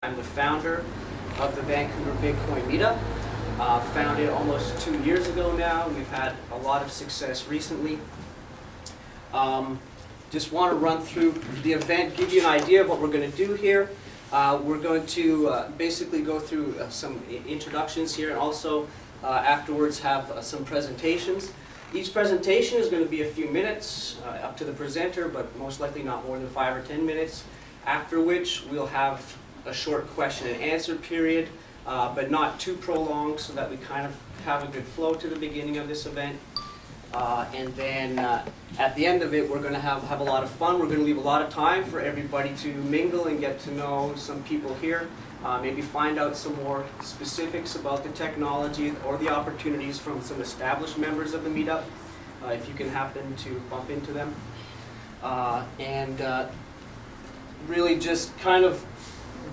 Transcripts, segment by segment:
I'm the founder of the Vancouver Bitcoin Meetup. Founded almost 2 years ago now. We've had a lot of success recently. Just want to run through the event, give you an idea of what we're going to do here. We're going to basically go through some introductions here, and also afterwards have some presentations. Each presentation is going to be a few minutes, up to the presenter, but most likely not more than 5 or 10 minutes, after which we'll have a short question and answer period, but not too prolonged, so that we kind of have a good flow to the beginning of this event. And then at the end of it, we're going to have a lot of fun. We're going to leave a lot of time for everybody to mingle and get to know some people here. Maybe find out some more specifics about the technology or the opportunities from some established members of the meetup, if you can happen to bump into them. And really just kind of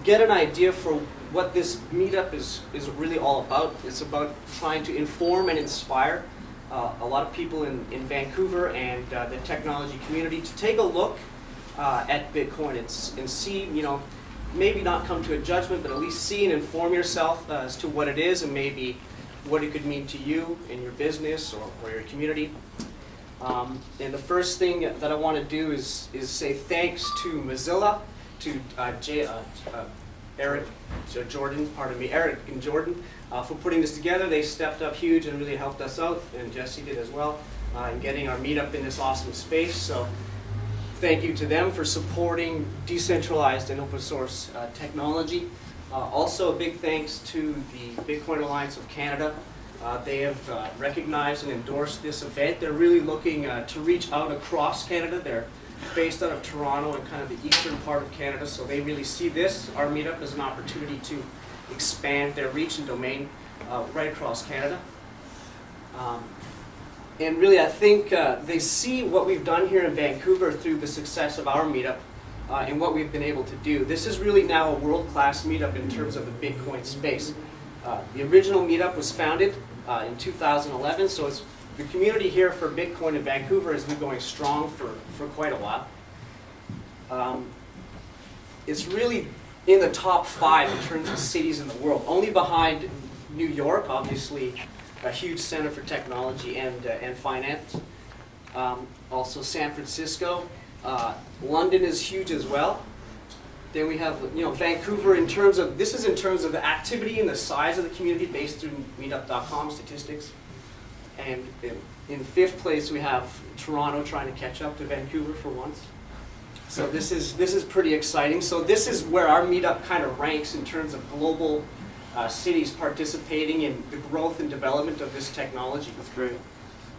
get an idea for what this meetup is really all about. It's about trying to inform and inspire a lot of people in Vancouver and the technology community to take a look at Bitcoin and see, maybe not come to a judgment, but at least see and inform yourself as to what it is and maybe what it could mean to you in your business or your community. And the first thing that I want to do is say thanks to Mozilla, to Eric and Jordan for putting this together. They stepped up huge and really helped us out, and Jesse did as well, in getting our meetup in this awesome space. So thank you to them for supporting decentralized and open source technology. Also a big thanks to the Bitcoin Alliance of Canada. They have recognized and endorsed this event. They're really looking to reach out across Canada. They're based out of Toronto and kind of the eastern part of Canada, so they really see this, our meetup, as an opportunity to expand their reach and domain right across Canada. And really, I think they see what we've done here in Vancouver through the success of our meetup and what we've been able to do. This is really now a world-class meetup in terms of the Bitcoin space. The original meetup was founded in 2011, so the community here for Bitcoin in Vancouver has been going strong for quite a while. It's really in the top 5 in terms of cities in the world, only behind New York, obviously a huge center for technology and finance. Also San Francisco. London is huge as well. Then we have Vancouver in terms of the activity and the size of the community based through Meetup.com statistics. And in 5th place, we have Toronto trying to catch up to Vancouver for once. So this is pretty exciting. So this is where our meetup kind of ranks in terms of global cities participating in the growth and development of this technology. That's great.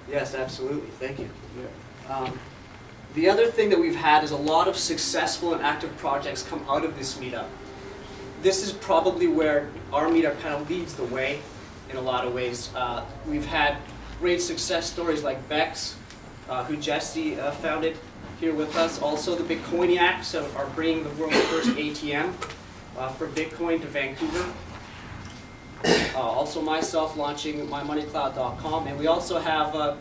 Yes, absolutely. Thank you. Yeah. The other thing that we've had is a lot of successful and active projects come out of this meetup. This is probably where our meetup kind of leads the way in a lot of ways. We've had great success stories like Bex, who Jesse founded here with us. Also the Bitcoiniacs are bringing the world's first ATM for Bitcoin to Vancouver. Also myself launching mymoneycloud.com, and we also have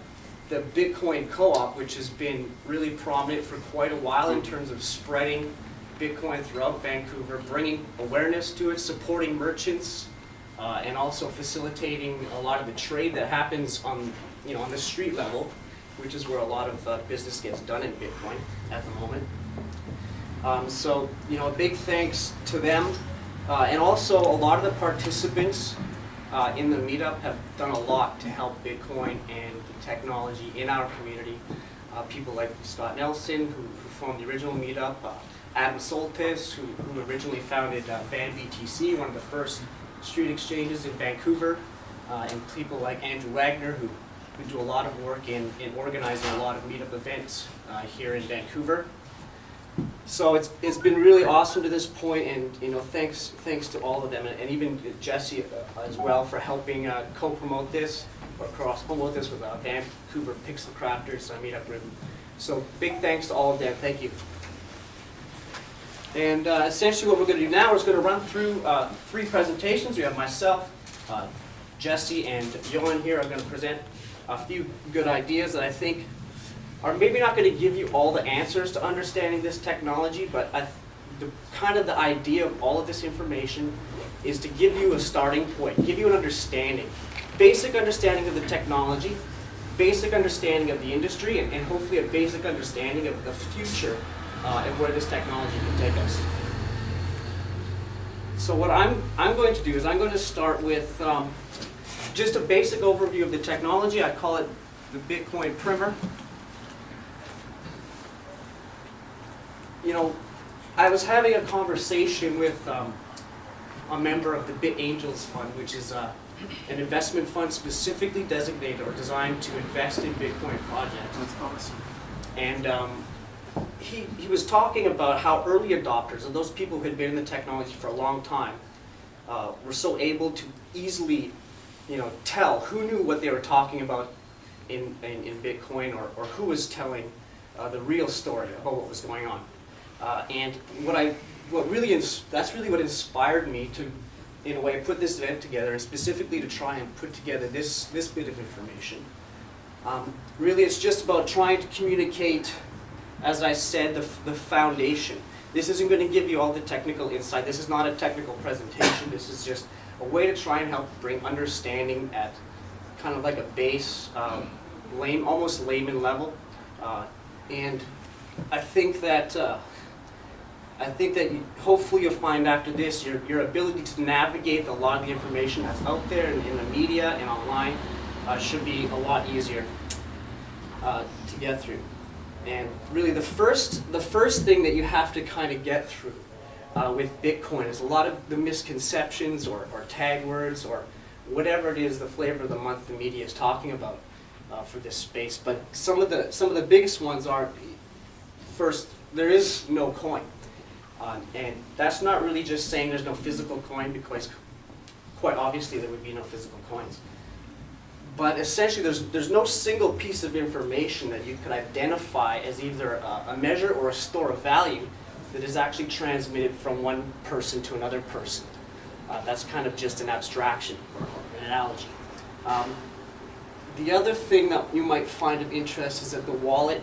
the Bitcoin Co-op, which has been really prominent for quite a while in terms of spreading Bitcoin throughout Vancouver, bringing awareness to it, supporting merchants, and also facilitating a lot of the trade that happens on the street level, which is where a lot of business gets done in Bitcoin at the moment. So a big thanks to them, and also a lot of the participants in the meetup have done a lot to help Bitcoin and the technology in our community. People like Scott Nelson, who formed the original meetup, Adam Soltis, who originally founded VanBTC, one of the first street exchanges in Vancouver, and people like Andrew Wagner, who do a lot of work in organizing a lot of meetup events here in Vancouver. So it's been really awesome to this point, and thanks to all of them, and even Jesse as well for helping co-promote this or cross-promote this with Vancouver Pixel Crafters meetup group. So big thanks to all of them. Thank you. And essentially what we're going to do now is going to run through 3 presentations. We have myself, Jesse, and Johann here. I'm going to present a few good ideas that I think are maybe not going to give you all the answers to understanding this technology, but kind of the idea of all of this information is to give you a starting point, give you an understanding, basic understanding of the technology, basic understanding of the industry, and hopefully a basic understanding of the future and where this technology can take us. So what I'm going to do is I'm going to start with just a basic overview of the technology. I call it the Bitcoin primer. You know, I was having a conversation with a member of the Bit Angels Fund, which is an investment fund specifically designated or designed to invest in Bitcoin projects. That's awesome. And he was talking about how early adopters, and those people who had been in the technology for a long time, were so able to easily, tell who knew what they were talking about in Bitcoin, or who was telling the real story about what was going on. And that's really what inspired me to, in a way, put this event together, and specifically to try and put together this bit of information. Really, it's just about trying to communicate, as I said, the foundation. This isn't going to give you all the technical insight. This is not a technical presentation. This is just a way to try and help bring understanding at kind of like a base, almost layman level. And I think that hopefully you'll find after this your ability to navigate a lot of the information that's out there in the media and online should be a lot easier to get through. And really the first thing that you have to kind of get through with Bitcoin is a lot of the misconceptions or tag words or whatever it is, the flavor of the month the media is talking about for this space. But some of the biggest ones are, first, there is no coin. And that's not really just saying there's no physical coin, because quite obviously there would be no physical coins. But essentially there's no single piece of information that you could identify as either a measure or a store of value that is actually transmitted from one person to another person. That's kind of just an abstraction or an analogy. The other thing that you might find of interest is that the wallet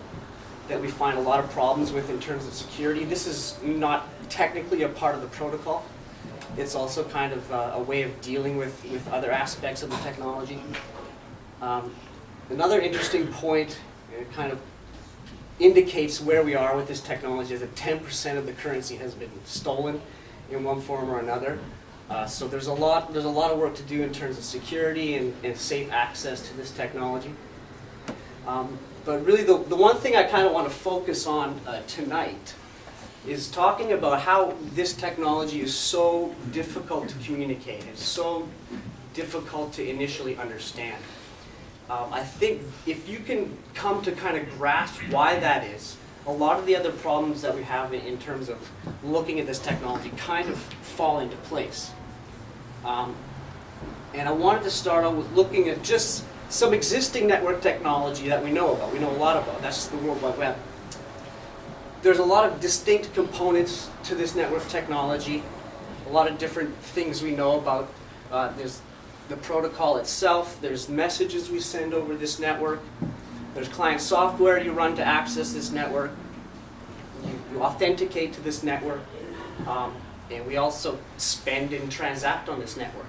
that we find a lot of problems with in terms of security. This is not technically a part of the protocol. It's also kind of a way of dealing with other aspects of the technology. Another interesting point, it kind of indicates where we are with this technology, is that 10% of the currency has been stolen in one form or another. So there's a lot of work to do in terms of security and safe access to this technology. But really the one thing I kind of want to focus on tonight is talking about how this technology is so difficult to communicate. It's so difficult to initially understand. I think if you can come to kind of grasp why that is, a lot of the other problems that we have in terms of looking at this technology kind of fall into place. And I wanted to start out with looking at just some existing network technology that we know about. We know a lot about. That's the World Wide Web. There's a lot of distinct components to this network technology, a lot of different things we know about. There's the protocol itself, there's messages we send over this network, there's client software you run to access this network, you authenticate to this network, and we also spend and transact on this network.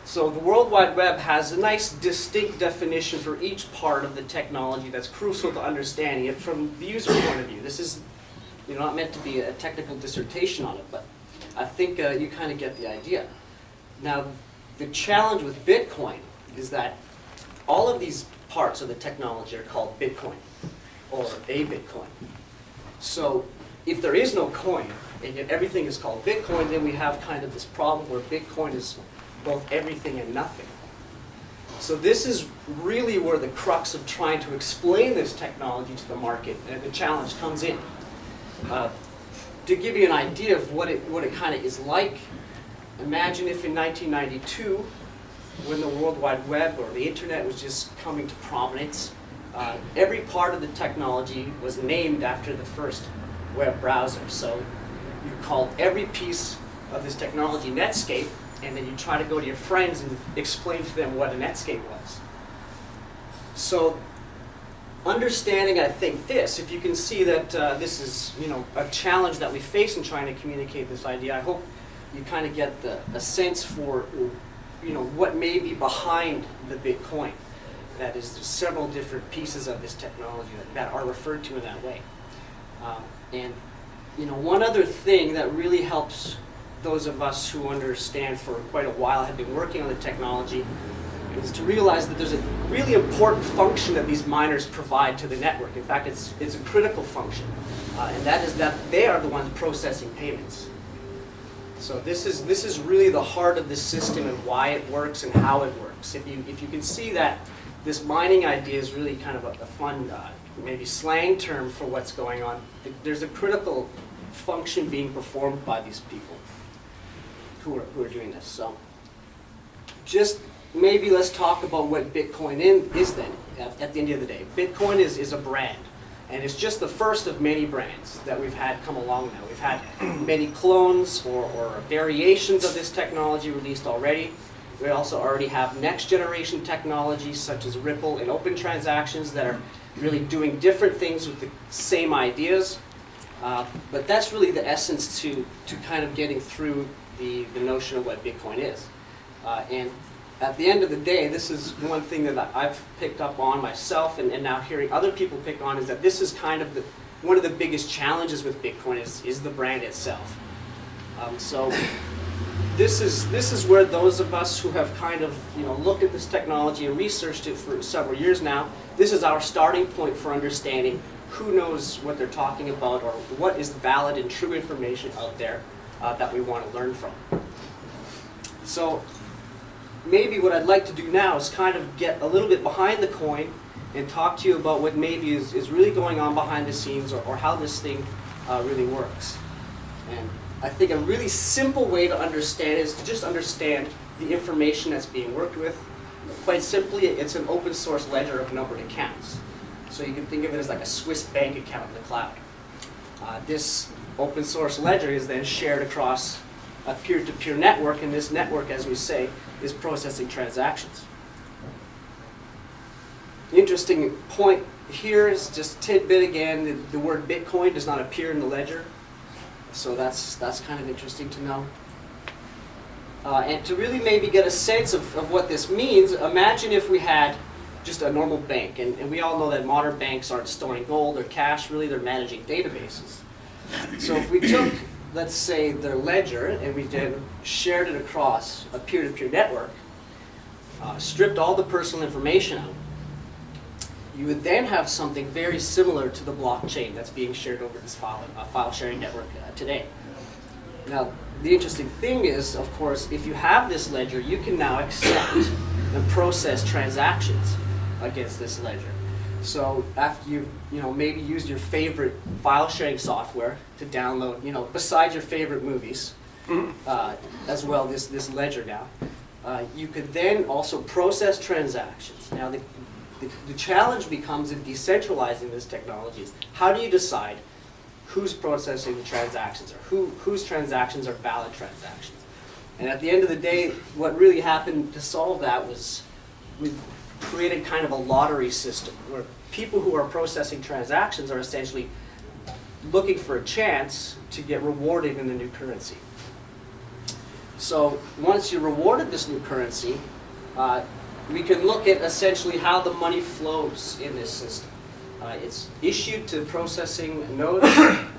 So the World Wide Web has a nice distinct definition for each part of the technology that's crucial to understanding it from the user point of view. This is not meant to be a technical dissertation on it, but I think you kind of get the idea. Now, the challenge with Bitcoin is that all of these parts of the technology are called Bitcoin, or a Bitcoin. So if there is no coin, and yet everything is called Bitcoin, then we have kind of this problem where Bitcoin is both everything and nothing. So this is really where the crux of trying to explain this technology to the market and the challenge comes in. To give you an idea of what it kind of is like, imagine if in 1992, when the World Wide Web or the internet was just coming to prominence, every part of the technology was named after the first web browser. So you called every piece of this technology Netscape, and then you try to go to your friends and explain to them what a Netscape was. So understanding, I think, this, if you can see that this is, a challenge that we face in trying to communicate this idea, I hope you kind of get a sense for, what may be behind the Bitcoin. That is, there's several different pieces of this technology that are referred to in that way. One other thing that really helps those of us who understand for quite a while, have been working on the technology, is to realize that there's a really important function that these miners provide to the network. In fact, it's a critical function, and that is that they are the ones processing payments. So this is really the heart of the system and why it works and how it works. If you can see that this mining idea is really kind of a fun, maybe slang term for what's going on. There's a critical function being performed by these people who are doing this. So just maybe let's talk about what Bitcoin is then, at the end of the day. Bitcoin is a brand, and it's just the first of many brands that we've had come along now. We've had many clones or variations of this technology released already. We also already have next generation technologies such as Ripple and open transactions that are really doing different things with the same ideas. But that's really the essence to kind of getting through the notion of what Bitcoin is. And at the end of the day, this is one thing that I've picked up on myself, and now hearing other people pick on, is that this is kind of one of the biggest challenges with Bitcoin is the brand itself. So this is where those of us who have kind of looked at this technology and researched it for several years now, this is our starting point for understanding who knows what they're talking about, or what is valid and true information out there that we want to learn from. So maybe what I'd like to do now is kind of get a little bit behind the coin and talk to you about what maybe is really going on behind the scenes, or how this thing really works. And I think a really simple way to understand is to just understand the information that's being worked with. Quite simply, it's an open source ledger of numbered accounts. So you can think of it as like a Swiss bank account in the cloud. This open source ledger is then shared across a peer-to-peer network, and this network, as we say, is processing transactions. The interesting point here is just a tidbit again, the word Bitcoin does not appear in the ledger, so that's kind of interesting to know. And to really maybe get a sense of what this means, imagine if we had just a normal bank, and we all know that modern banks aren't storing gold or cash, really they're managing databases. So if we took, let's say, their ledger, and we then shared it across a peer-to-peer network, stripped all the personal information out, you would then have something very similar to the blockchain that's being shared over this file sharing network today. Now, the interesting thing is, of course, if you have this ledger, you can now accept and process transactions against this ledger. So after you maybe used your favorite file sharing software to download, besides your favorite movies, as well this ledger now, you could then also process transactions. Now the challenge becomes in decentralizing this technology is how do you decide who's processing the transactions, or whose transactions are valid transactions? And at the end of the day, what really happened to solve that was we created kind of a lottery system where people who are processing transactions are essentially looking for a chance to get rewarded in the new currency. So once you're rewarded this new currency, we can look at essentially how the money flows in this system. It's issued to processing nodes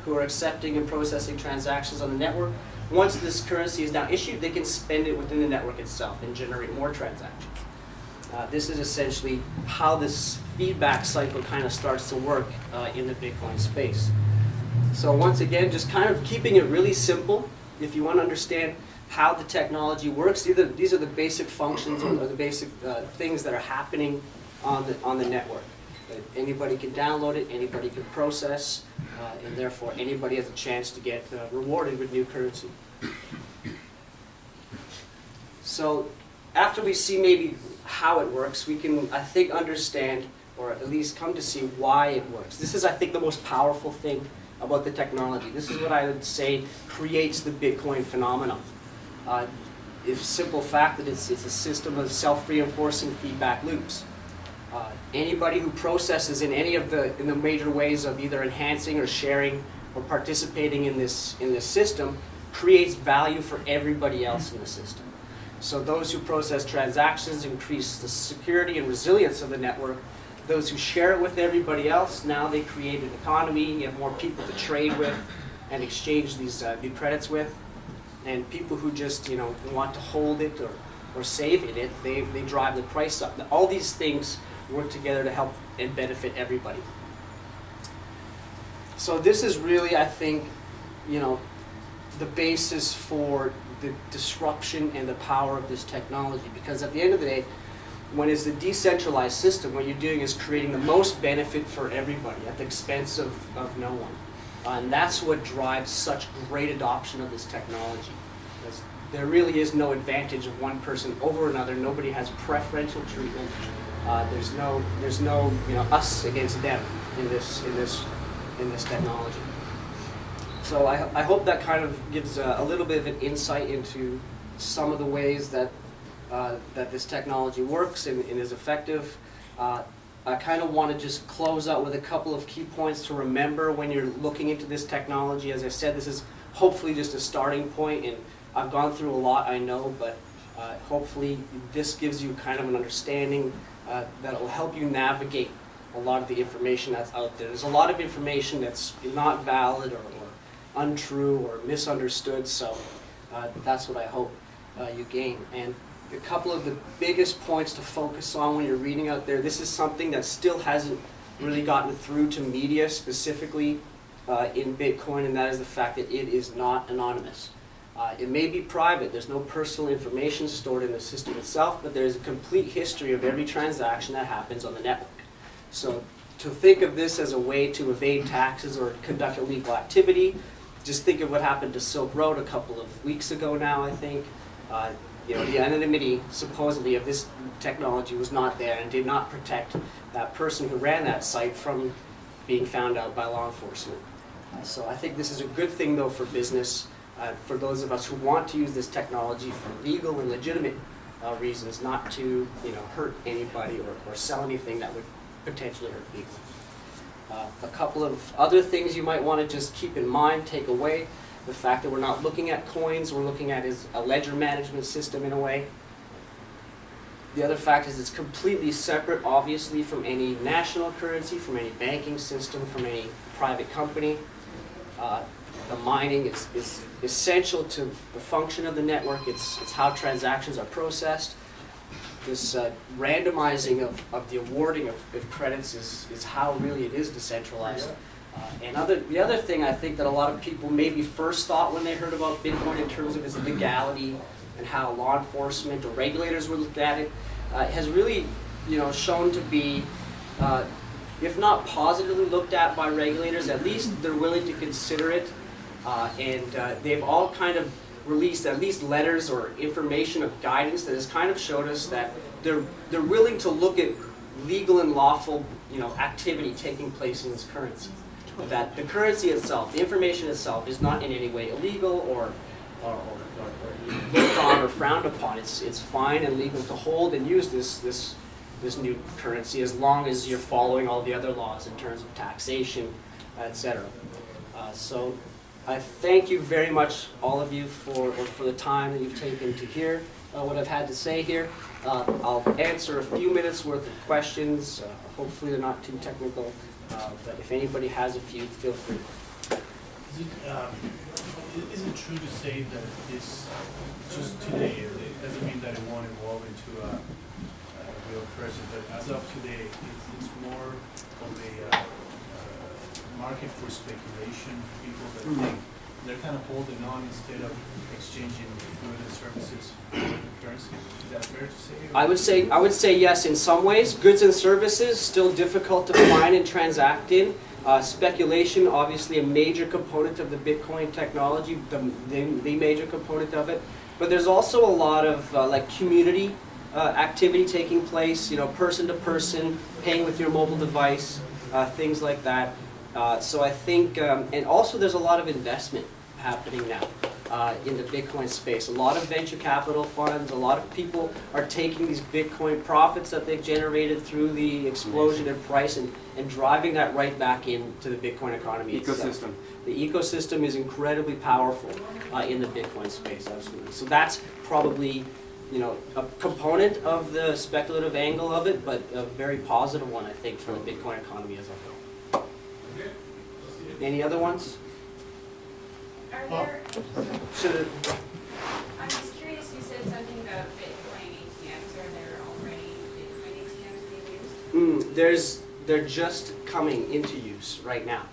who are accepting and processing transactions on the network. Once this currency is now issued, they can spend it within the network itself and generate more transactions. This is essentially how this feedback cycle kind of starts to work in the Bitcoin space. So once again, just kind of keeping it really simple. If you want to understand how the technology works, these are the basic functions or the basic things that are happening on the network. Anybody can download it, anybody can process, and therefore anybody has a chance to get rewarded with new currency. So after we see maybe how it works, we can, I think, understand, or at least come to see why it works. This is, I think, the most powerful thing about the technology. This is what I would say creates the Bitcoin phenomenon. It's a simple fact that it's a system of self-reinforcing feedback loops. Anybody who processes in any of the major ways of either enhancing or sharing or participating in this system creates value for everybody else in the system. So those who process transactions increase the security and resilience of the network. Those who share it with everybody else, now they create an economy, you have more people to trade with and exchange these new credits with. And people who just want to hold it or save in it, they drive the price up. All these things work together to help and benefit everybody. So this is really, I think, the basis for the disruption and the power of this technology, because at the end of the day, when it's a decentralized system, what you're doing is creating the most benefit for everybody at the expense of no one. And that's what drives such great adoption of this technology. Because there really is no advantage of one person over another. Nobody has preferential treatment. There's no us against them in this technology. So I hope that kind of gives a little bit of an insight into some of the ways that this technology works and is effective. I kind of want to just close out with a couple of key points to remember when you're looking into this technology. As I said, this is hopefully just a starting point, and I've gone through a lot, I know, but hopefully this gives you kind of an understanding that will help you navigate a lot of the information that's out there. There's a lot of information that's not valid or untrue or misunderstood, so that's what I hope you gain. And a couple of the biggest points to focus on when you're reading out there, this is something that still hasn't really gotten through to media specifically in Bitcoin, and that is the fact that it is not anonymous. It may be private, there's no personal information stored in the system itself, but there's a complete history of every transaction that happens on the network. So to think of this as a way to evade taxes or conduct illegal activity, just think of what happened to Silk Road a couple of weeks ago now, I think. The anonymity, supposedly, of this technology was not there and did not protect that person who ran that site from being found out by law enforcement. So I think this is a good thing, though, for business, for those of us who want to use this technology for legal and legitimate reasons, not to hurt anybody or sell anything that would potentially hurt people. A couple of other things you might want to just keep in mind, take away. The fact that we're not looking at coins, we're looking at is a ledger management system in a way. The other fact is it's completely separate, obviously, from any national currency, from any banking system, from any private company. The mining is essential to the function of the network. It's how transactions are processed. This randomizing of the awarding of credits is how really it is decentralized. And the other thing I think that a lot of people maybe first thought when they heard about Bitcoin in terms of its legality and how law enforcement or regulators would look at it, has really shown to be, if not positively looked at by regulators, at least they're willing to consider it. And they've all kind of released at least letters or information of guidance that has kind of showed us that they're willing to look at legal and lawful activity taking place in this currency. That the currency itself, the information itself, is not in any way illegal or looked on or frowned upon. It's fine and legal to hold and use this new currency as long as you're following all the other laws in terms of taxation, etc. So I thank you very much, all of you, for the time that you've taken to hear what I've had to say here. I'll answer a few minutes worth of questions. Hopefully they're not too technical. But if anybody has a few, feel free. Is it true to say that this, just today, it doesn't mean that it won't evolve into a real currency, but as of today, it's more of a market for speculation, people that think they're kind of holding on instead of exchanging goods and services for currency? Is that fair to say? I would say yes in some ways. Goods and services still difficult to find and transact in. Speculation, obviously a major component of the Bitcoin technology, the major component of it. But there's also a lot of like community activity taking place, person to person, paying with your mobile device, things like that. So I think, and also there's a lot of investment happening now. in the Bitcoin space. A lot of venture capital funds, a lot of people are taking these Bitcoin profits that they've generated through the explosion in price and driving that right back into the Bitcoin economy itself. Ecosystem. The ecosystem is incredibly powerful in the Bitcoin space, absolutely. So that's probably, you know, a component of the speculative angle of it, but a very positive one, I think, for the Bitcoin economy as a whole. Any other ones? Are there, Should I'm just curious, you said something about Bitcoin ATMs. Are there already Bitcoin ATMs being used? they're just coming into use right now.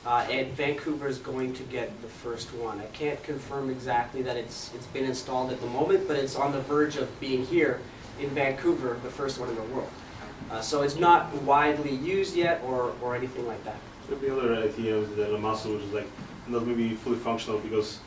And Vancouver is going to get the first one. I can't confirm exactly that it's been installed at the moment, but it's on the verge of being here in Vancouver, the first one in the world. So it's not widely used yet or anything like that. There'll be other ATMs than Amasu, which is like not maybe fully functional, because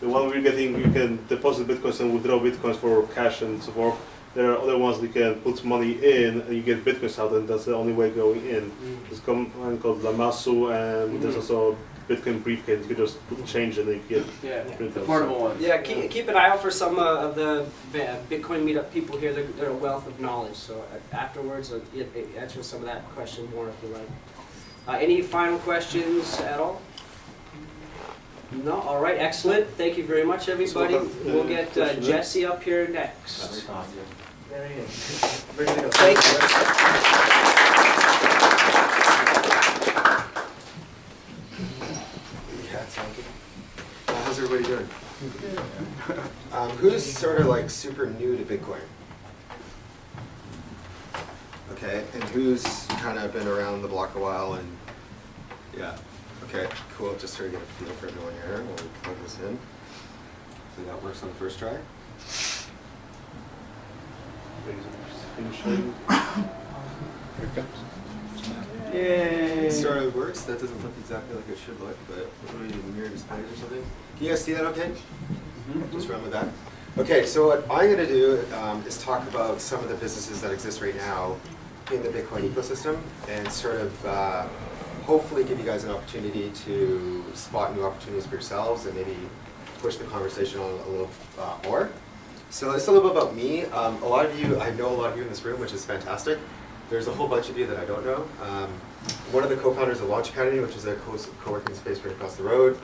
the one we're getting, you can deposit bitcoins and withdraw bitcoins for cash and so forth. There are other ones you can put money in and you get bitcoins out, and that's the only way going in. There's one called Amasu, and there's also Bitcoin briefcase. You can just put change in and you get The printouts. portable ones. Yeah, keep an eye out for some of the Bitcoin Meetup people here. They're a wealth of knowledge. So afterwards, answer some of that question more if you like. Any final questions at all? No? All right, excellent. Thank you very much, everybody. We'll get Jesse up here next. There he is. Ready to go. Thank you. Yeah, sounds good. How's everybody doing? Who's sort of like super new to Bitcoin? Okay, and who's kind of been around the block a while and yeah, okay, cool. Just sort of get a feel for everyone here when we plug this in. Hopefully that works on the first try. Finishing. Here it comes. Yay! It sort of works. That doesn't look exactly like it should look, but maybe mirror displays or something. Can you guys see that okay? Just run with that. Okay, so what I'm going to do is talk about some of the businesses that exist right now in the Bitcoin ecosystem and sort of hopefully give you guys an opportunity to spot new opportunities for yourselves and maybe push the conversation on a little more. So it's a little bit about me. A lot of you, I know a lot of you in this room, which is fantastic. There's a whole bunch of you that I don't know. One of the co-founders of LaunchAcademy, which is a co-working space right across the road.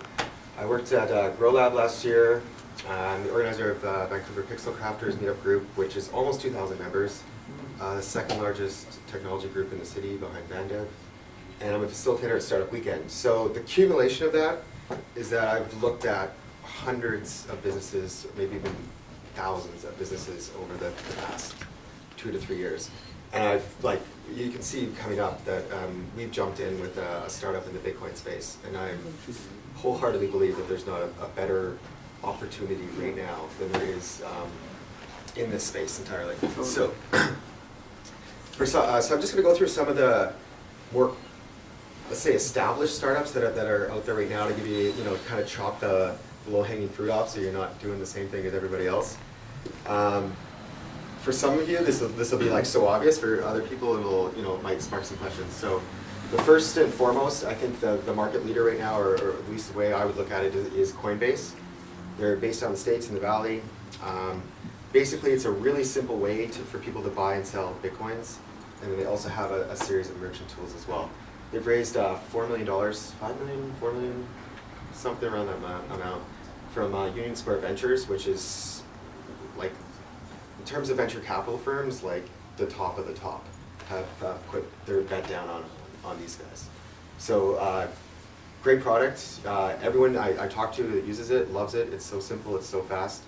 I worked at Grow Lab last year. I'm the organizer of Vancouver Pixel Crafters Meetup Group, which is almost 2,000 members. The second largest technology group in the city behind VanDev. And I'm a facilitator at Startup Weekend. So the accumulation of that is that I've looked at hundreds of businesses, maybe even thousands of businesses over the past 2 to 3 years. And I've, like, you can see coming up that we've jumped in with a startup in the Bitcoin space. And I wholeheartedly believe that there's not a better opportunity right now than there is in this space entirely. So, so I'm just going to go through some of the more, let's say, established startups that are out there right now to give you, you know, kind of chop the low-hanging fruit off so you're not doing the same thing as everybody else. For some of you, this will be like so obvious. For other people, it will, you know, might spark some questions. So, the first and foremost, I think the market leader right now, or at least the way I would look at it, is Coinbase. They're based out in the States, in the Valley. Basically, it's a really simple way for people to buy and sell Bitcoins. And they also have a series of merchant tools as well. They've raised $4 million, $5 million, $4 million, something around that amount, from Union Square Ventures, which is, like, in terms of venture capital firms, like the top of the top have put their bet down on these guys. So great product. Everyone I talk to that uses it loves it. It's so simple, it's so fast,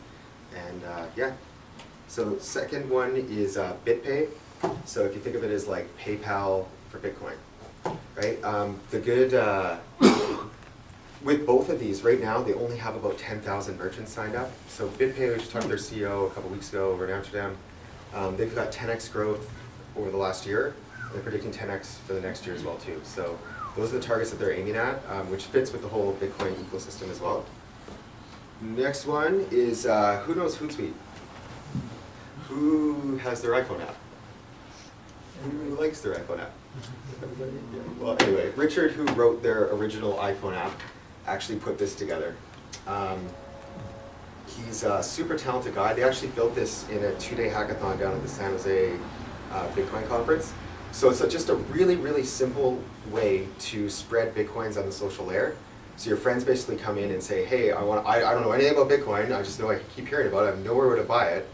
and yeah. So second one is BitPay. So if you think of it as like PayPal for Bitcoin, right? The good with both of these right now, they only have about 10,000 merchants signed up. So BitPay, we just talked to their CEO a couple weeks ago over in Amsterdam. They've got 10x growth over the last year. They're predicting 10x for the next year as well too. So those are the targets that they're aiming at, which fits with the whole Bitcoin ecosystem as well. Next one is, who knows Hootsuite? Who has their iPhone app? Who likes their iPhone app? Everybody? Yeah. Well, anyway, Richard, who wrote their original iPhone app, actually put this together. He's a super talented guy. They actually built this in a 2-day hackathon down at the San Jose Bitcoin conference. So it's just a really, really simple way to spread Bitcoins on the social layer. So your friends basically come in and say, hey, I don't know anything about Bitcoin, I just know I keep hearing about it, I have nowhere where to buy it.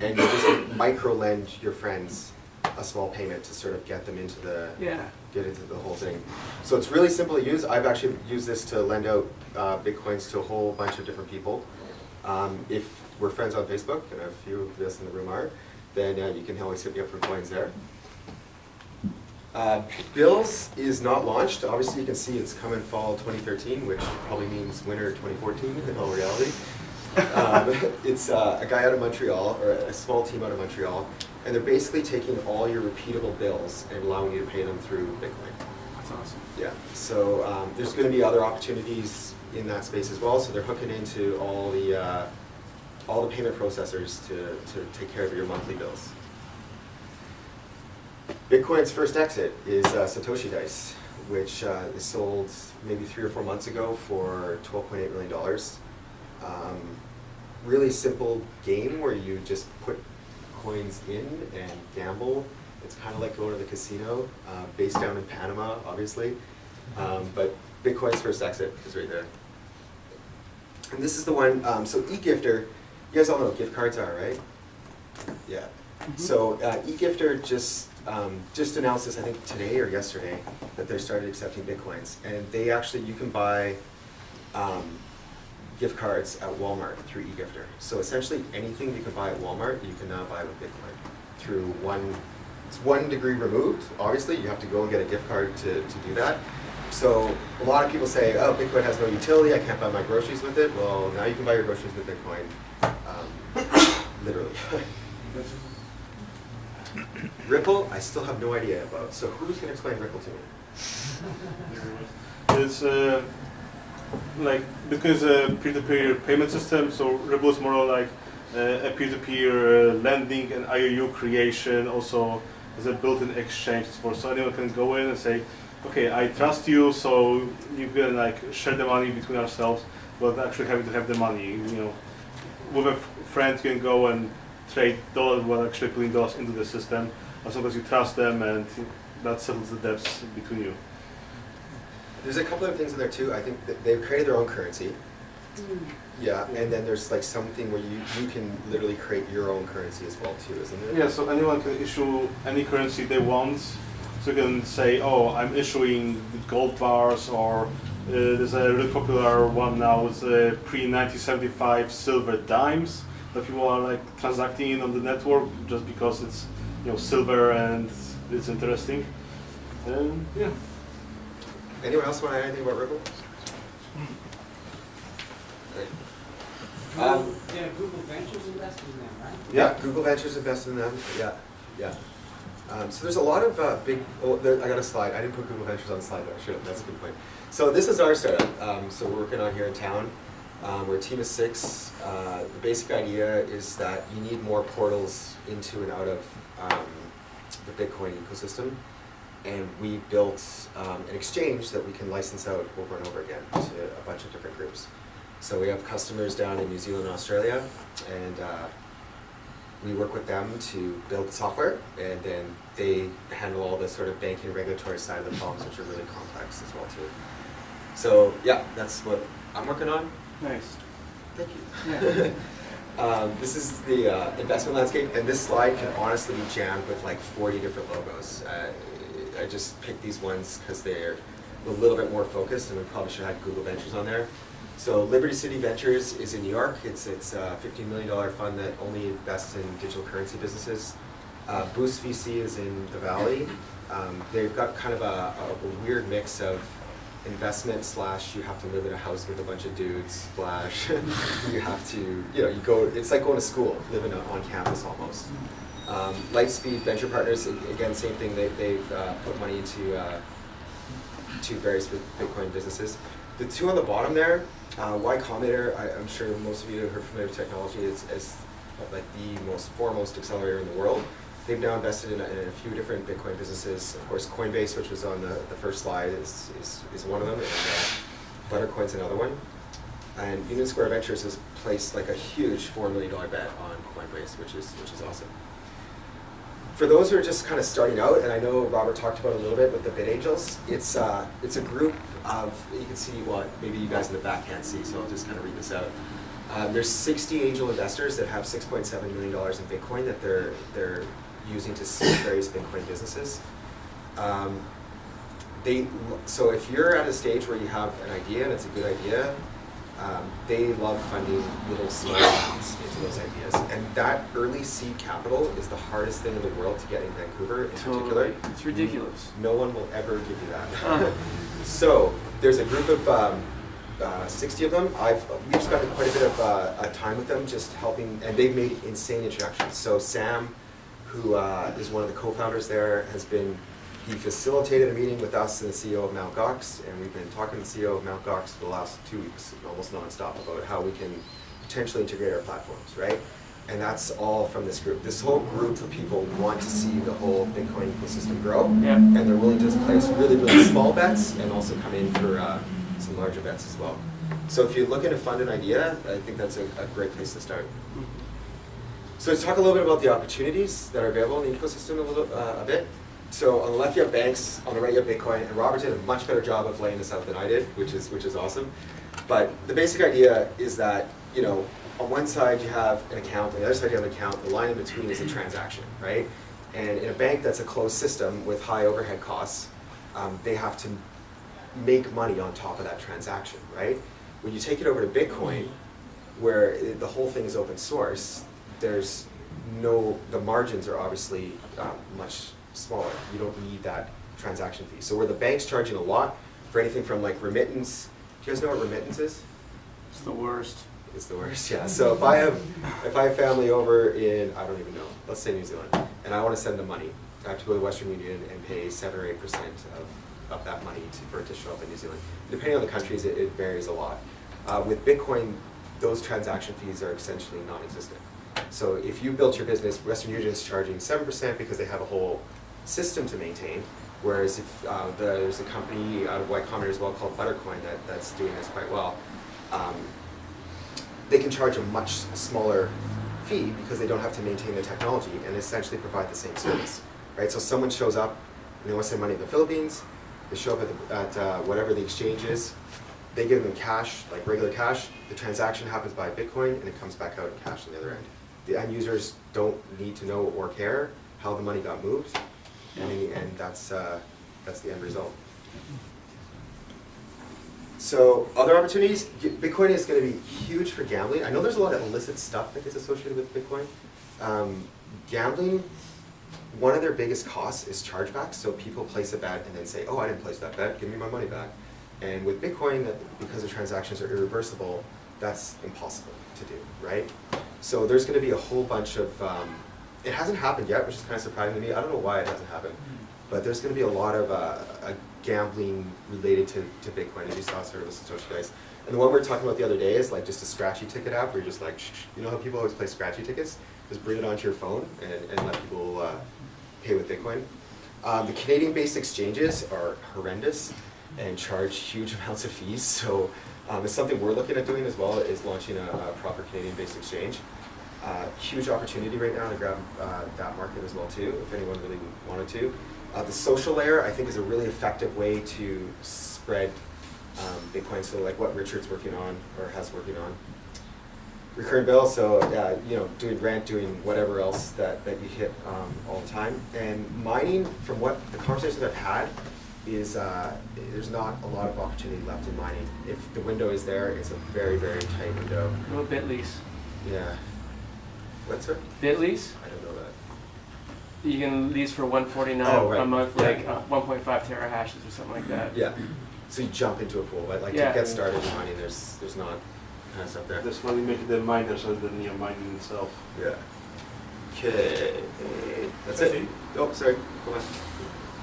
And you just micro-lend your friends a small payment to sort of get them into the get into the whole thing. So it's really simple to use. I've actually used this to lend out Bitcoins to a whole bunch of different people. If we're friends on Facebook, and a few of us in the room are, then you can always hit me up for coins there. Bills is not launched. Obviously you can see it's coming fall 2013, which probably means winter 2014 in all reality. It's a guy out of Montreal, or a small team out of Montreal, and they're basically taking all your repeatable bills and allowing you to pay them through Bitcoin. That's awesome. Yeah, so there's going to be other opportunities in that space as well, so they're hooking into all the payment processors to take care of your monthly bills. Bitcoin's first exit is Satoshi Dice, which is sold maybe 3 or 4 months ago for $12.8 million. Really simple game where you just put coins in and gamble. It's kind of like going to the casino, based down in Panama, obviously. But Bitcoin's first exit is right there. And this is the one, so eGifter, you guys all know what gift cards are, right? Yeah. Mm-hmm. So eGifter just announced this, I think today or yesterday, that they started accepting Bitcoins. And they actually, you can buy gift cards at Walmart through eGifter. So essentially anything you can buy at Walmart, you can now buy with Bitcoin through it's 1 degree removed. Obviously, you have to go and get a gift card to do that. So a lot of people say, oh, Bitcoin has no utility, I can't buy my groceries with it. Well, now you can buy your groceries with Bitcoin, literally. Ripple, I still have no idea about. So who's going to explain Ripple to me? It's like Bitcoin is a peer-to-peer payment system, so Ripple is more like a peer-to-peer lending and IOU creation. Also, as a built-in exchange so anyone can go in and say, okay, I trust you, so you can like share the money between ourselves, but actually having to have the money. You know, with a friend you can go and trade dollars while actually putting dollars into the system, as long as you trust them, and that settles the debts between you. There's a couple of things in there too. I think that they've created their own currency. Yeah, and then there's like something where you can literally create your own currency as well too, isn't it? Yeah, so anyone can issue any currency they want. So you can say, oh, I'm issuing gold bars, or there's a really popular one now, it's pre-1975 silver dimes that people are like transacting in on the network just because it's, you know, silver and it's interesting. Yeah. Anyone else want to add anything about Ripple? Yeah, Google Ventures invested in them, right? Yeah, Google Ventures invested in them. Yeah. So there's a lot of big. Oh, I got a slide. I didn't put Google Ventures on the slide, but I should have. That's a good point. So this is our startup. So we're working on here in town. We're a team of 6. The basic idea is that you need more portals into and out of the Bitcoin ecosystem. And we built an exchange that we can license out over and over again to a bunch of different groups. So we have customers down in New Zealand and Australia, and we work with them to build the software, and then they handle all the sort of banking and regulatory side of the problems, which are really complex as well too. So yeah, that's what I'm working on. Nice. Thank you. Yeah. This is the investment landscape, and this slide can honestly be jammed with like 40 different logos. I just picked these ones because they're a little bit more focused, and we probably should have Google Ventures on there. So Liberty City Ventures is in New York. It's a $15 million fund that only invests in digital currency businesses. Boost VC is in the Valley. They've got kind of a weird mix of investment / you have to live in a house with a bunch of dudes / you have to, you go, it's like going to school, living on campus almost. Lightspeed Venture Partners, again, same thing. They've put money into various Bitcoin businesses. The two on the bottom there, Y Combinator, I'm sure most of you are familiar with technology, is like the most foremost accelerator in the world. They've now invested in a few different Bitcoin businesses. Of course, Coinbase, which was on the first slide, is one of them, and Buttercoin's another one. And Union Square Ventures is placed like a huge $4 million bet on Coinbase, which is awesome. For those who are just kind of starting out, and I know Robert talked about it a little bit with the Bit Angels, it's a group of, you can see what maybe you guys in the back can't see, so I'll just kind of read this out. There's 60 angel investors that have $6.7 million in Bitcoin that they're using to seed various Bitcoin businesses. So if you're at a stage where you have an idea and it's a good idea, they love funding little small amounts into those ideas. And that early seed capital is the hardest thing in the world to get in Vancouver in particular. It's ridiculous. No one will ever give you that. So there's a group of 60 of them. We've spent quite a bit of time with them just helping, and they've made insane introductions. So Sam, who is one of the co-founders there, he facilitated a meeting with us and the CEO of Mt. Gox, and we've been talking to the CEO of Mt. Gox for the last 2 weeks, almost nonstop, about how we can potentially integrate our platforms, right? And that's all from this group. This whole group of people want to see the whole Bitcoin ecosystem grow, and they're willing to place really, really small bets and also come in for some larger bets as well. So if you're looking to fund an idea, I think that's a great place to start. So let's talk a little bit about the opportunities that are available in the ecosystem a bit. So on the left you have banks, on the right you have Bitcoin, and Robert did a much better job of laying this out than I did, which is awesome. But the basic idea is that, you know, on one side you have an account, on the other side you have an account, the line in between is a transaction, right? And in a bank that's a closed system with high overhead costs, they have to make money on top of that transaction, right? When you take it over to Bitcoin, where the whole thing is open source, the margins are obviously much smaller. You don't need that transaction fee. So where the bank's charging a lot for anything from like remittance, do you guys know what remittance is? It's the worst. It's the worst, yeah. So if I have family over in, I don't even know, let's say New Zealand, and I want to send them money, I have to go to Western Union and pay 7 or 8% of that money for it to show up in New Zealand. Depending on the countries, it varies a lot. With Bitcoin, those transaction fees are essentially non-existent. So if you built your business, Western Union is charging 7% because they have a whole system to maintain, whereas if there's a company out of Y Combinator as well called Buttercoin that's doing this quite well, they can charge a much smaller fee because they don't have to maintain the technology and essentially provide the same service, right? So someone shows up and they want to send money to the Philippines, they show up at whatever the exchange is, they give them cash, like regular cash, the transaction happens by Bitcoin and it comes back out in cash on the other end. The end users don't need to know or care how the money got moved, and that's the end result. So other opportunities, Bitcoin is going to be huge for gambling. I know there's a lot of illicit stuff that gets associated with Bitcoin. Gambling, one of their biggest costs is chargebacks. So people place a bet and then say, oh, I didn't place that bet, give me my money back. And with Bitcoin, because the transactions are irreversible, that's impossible to do, right? So there's going to be a whole bunch of, it hasn't happened yet, which is kind of surprising to me. I don't know why it hasn't happened, but there's going to be a lot of gambling related to Bitcoin, as you saw sort of the social guys. And the one we were talking about the other day is like just a scratchy ticket app where you're just like, you know how people always play scratchy tickets? Just bring it onto your phone and let people pay with Bitcoin. The Canadian-based exchanges are horrendous and charge huge amounts of fees. So it's something we're looking at doing as well, is launching a proper Canadian-based exchange. Huge opportunity right now to grab that market as well too, if anyone really wanted to. The social layer, I think, is a really effective way to spread Bitcoin. So like what Richard's working on or has working on. Recurring bill, so you know, doing rent, doing whatever else that you hit all the time. And mining, from what the conversations I've had, is there's not a lot of opportunity left in mining. If the window is there, it's a very, very tight window. What about Bitlease? Yeah. What's it? Bitlease? I don't know that. You can lease for $149 a month, like 1.5 terahashes or something like that. Yeah. So you jump into a pool, but like to get started in mining, there's not kind of stuff there. There's money making the miners other than mining itself. Yeah. Okay. That's it. Oh, sorry. Go on.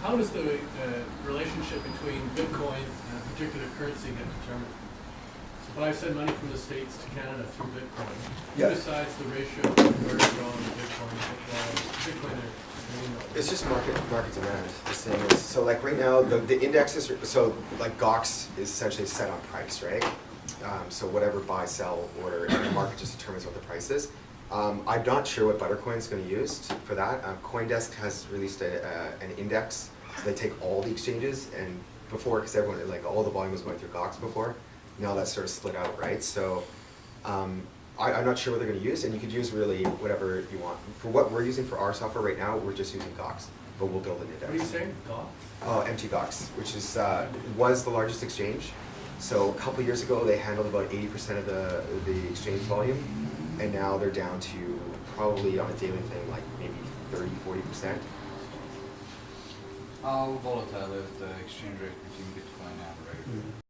How does the relationship between Bitcoin and a particular currency get determined? So if I send money from the States to Canada through Bitcoin, who decides the ratio of conversion on Bitcoin or It's just market demand. The same as, so like right now, the indexes, so like Gox is essentially set on price, right? So whatever buy, sell, order, and the market just determines what the price is. I'm not sure what Buttercoin is going to use for that. CoinDesk has released an index. So they take all the exchanges, and before, because everyone, like all the volume was going through Gox before, now that's sort of split out, right? So I'm not sure what they're going to use, and you could use really whatever you want. For what we're using for our software right now, we're just using Gox, but we'll build an index. What are you saying? Gox? Oh, MT Gox, which is was the largest exchange. So a couple years ago, they handled about 80% of the exchange volume, and now they're down to probably on a daily thing like maybe 30–40%. How volatile is the exchange rate between Bitcoin and regular?